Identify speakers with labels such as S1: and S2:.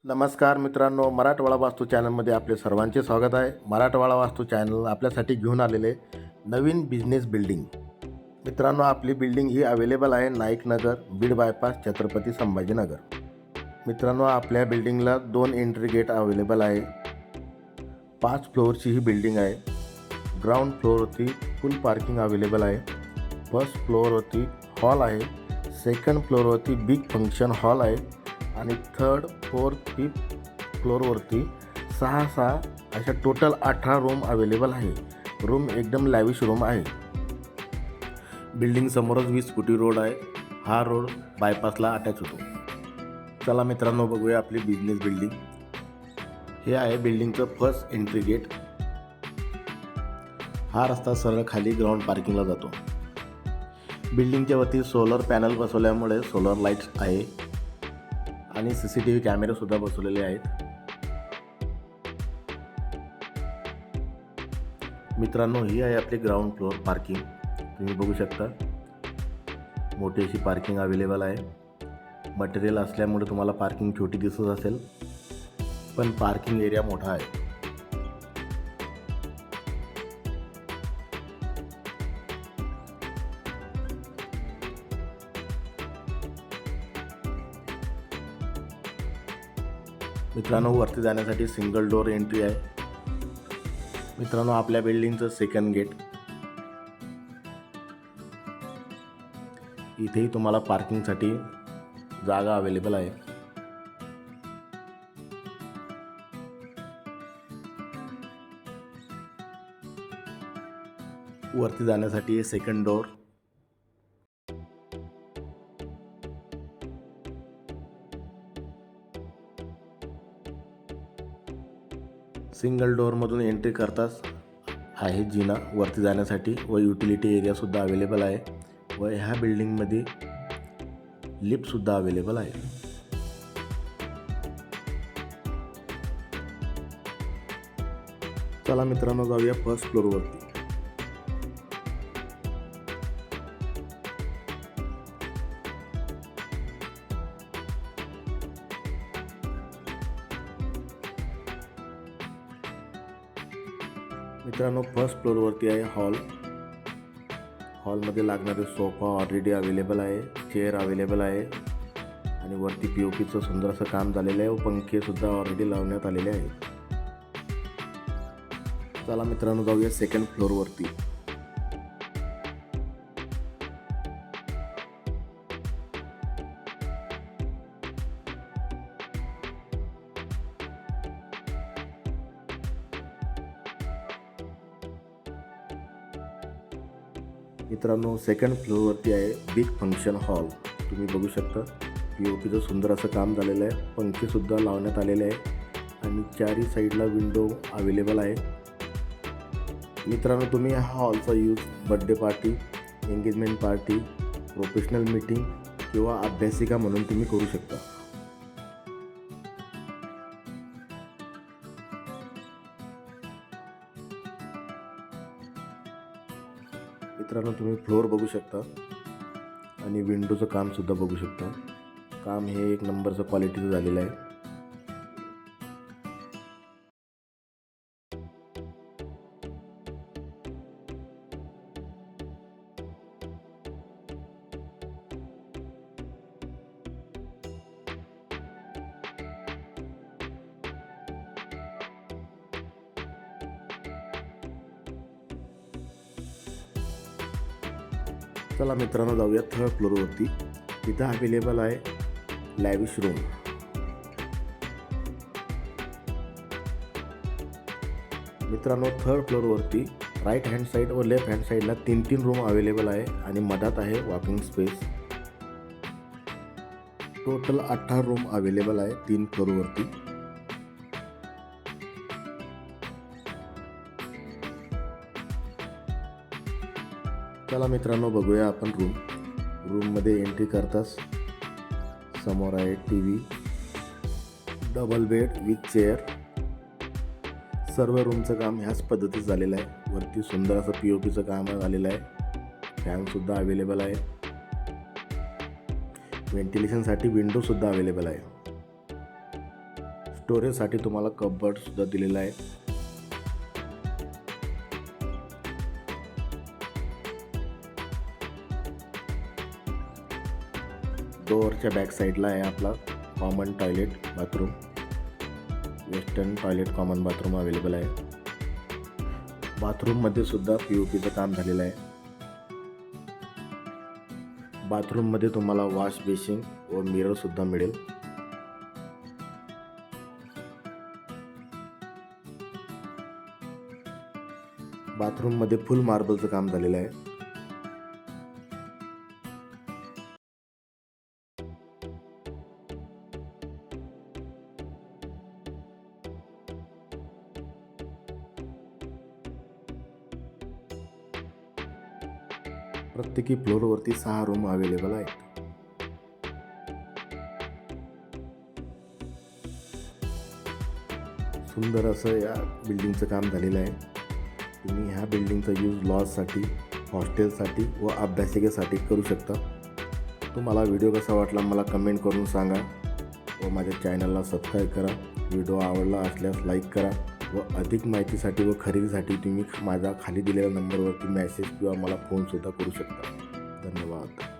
S1: नमस्कार मित्रांनो, मराठवाडा वास्तू चॅनलमध्ये आपले सर्वांचे स्वागत आहे. मराठवाडा वास्तू चॅनल आपल्यासाठी घेऊन आलेले नवीन बिझनेस बिल्डिंग. मित्रांनो, आपली बिल्डिंग ही अवेलेबल आहे नाईक नगर, बीड बायपास, छत्रपती संभाजीनगर. मित्रांनो, आपल्या बिल्डिंगला 2 एंट्री गेट अवेलेबल आहे. 5 फ्लोअरची ही बिल्डिंग आहे. ग्राउंड फ्लोअरवरती फुल पार्किंग अवेलेबल आहे. फर्स्ट फ्लोअरवरती हॉल आहे. सेकंड फ्लोअरवरती बिग फंक्शन हॉल आहे आणि थर्ड, फोर्थ, फिफ्थ फ्लोअरवरती 6 अशा टोटल 18 रूम अवेलेबल आहे. रूम एकदम लॅविश रूम आहे. बिल्डिंग समोरच 20 फुटी रोड आहे. हा रोड बायपासला अटॅच होतो. चला मित्रांनो, बघूया आपली बिझनेस बिल्डिंग. हे आहे बिल्डिंगचं फर्स्ट एंट्री गेट. हा रस्ता सरळ खाली ग्राउंड पार्किंगला जातो. बिल्डिंगच्या वरती सोलर पॅनल बसवल्यामुळे सोलर लाईट्स आहे आणि CCTV कॅमेरे सुद्धा बसवलेले आहेत. मित्रांनो, ही आहे आपली ग्राउंड फ्लोअर पार्किंग. तुम्ही बघू शकता मोठी अशी पार्किंग अवेलेबल आहे. मटेरियल असल्यामुळे तुम्हाला पार्किंग छोटी दिसत असेल, पण पार्किंग एरिया मोठा आहे. मित्रांनो, वरती जाण्यासाठी सिंगल डोअर एंट्री आहे. मित्रांनो, आपल्या बिल्डिंगचं सेकंड गेट. इथेही तुम्हाला पार्किंगसाठी जागा अवेलेबल आहे. वरती जाण्यासाठी सेकंड डोअर. सिंगल डोअरमधून एंट्री करताच आहे जिना वरती जाण्यासाठी व युटिलिटी एरियासुद्धा अवेलेबल आहे व ह्या बिल्डिंगमध्ये लिफ्टसुद्धा अवेलेबल आहे. चला मित्रांनो, जाऊया फर्स्ट फ्लोअरवरती. मित्रांनो, फर्स्ट फ्लोअरवरती आहे हॉल. हॉलमध्ये लागणारे सोफा ऑलरेडी अवेलेबल आहे, चेअर अवेलेबल आहे आणि वरती POPचं सुंदर असं काम झालेलं आहे व पंखेसुद्धा ऑलरेडी लावण्यात आलेले आहेत. चला मित्रांनो, जाऊया सेकंड फ्लोअरवरती. मित्रांनो, सेकंड फ्लोअरवरती आहे बिग फंक्शन हॉल. तुम्ही बघू शकता POPचं सुंदर असं काम झालेलं आहे. पंखेसुद्धा लावण्यात आलेले आहे आणि चारी साईडला विंडो अवेलेबल आहे. मित्रांनो, तुम्ही हा हॉलचा use birthday party, engagement party, professional meeting किंवा अभ्यासिका म्हणून तुम्ही करू शकता. मित्रांनो, तुम्ही फ्लोअर बघू शकता आणि विंडोचं कामसुद्धा बघू शकता. काम हे एक नंबरचं क्वालिटीचं झालेलं आहे. चला मित्रांनो, जाऊया थर्ड फ्लोअरवरती. तिथं अवेलेबल आहे लॅविश रूम. मित्रांनो, थर्ड फ्लोअरवरती राईट हँड साईड व लेफ्ट हँड साईडला 3 रूम अवेलेबल आहे आणि मधात आहे walking space. Total 18 room available आहे 3 फ्लोअरवरती. चला मित्रांनो, बघूया आपण रूममध्ये एंट्री करताच समोर आहे TV, double bed with chair. सर्व रूमचं काम ह्याच पद्धतीत झालेलं आहे. वरती सुंदर असं POPचं काम झालेलं आहे. फॅनसुद्धा अवेलेबल आहे. व्हेंटिलेशनसाठी विंडोसुद्धा अवेलेबल आहे. स्टोरेजसाठी तुम्हाला कबर्ड सुद्धा दिलेला आहे. डोअरच्या बॅक साईडला आहे आपला common toilet bathroom. Western toilet common bathroom available आहे. बाथरूममध्ये सुद्धा POPचं काम झालेलं आहे. बाथरूममध्ये तुम्हाला वॉश बेसिन व मिरर सुद्धा मिळेल. बाथरूममध्ये फुल मार्बलचं काम झालेलं आहे. प्रत्येकी फ्लोअरवरती 6 रूम अवेलेबल आहेत. सुंदर असं या बिल्डिंगचं काम झालेलं आहे. तुम्ही ह्या बिल्डिंगचा यूज लॉजसाठी, हॉस्टेलसाठी व अभ्यासिकेसाठी करू शकता. तुम्हाला व्हिडिओ कसा वाटला मला कमेंट करून सांगा व माझ्या चॅनलला सबस्क्राईब करा. व्हिडिओ आवडला असल्यास लाईक करा व अधिक माहितीसाठी व खरेदीसाठी तुम्ही माझ्या खाली दिलेल्या नंबरवरती मेसेज किंवा मला फोनसुद्धा करू शकता. धन्यवाद.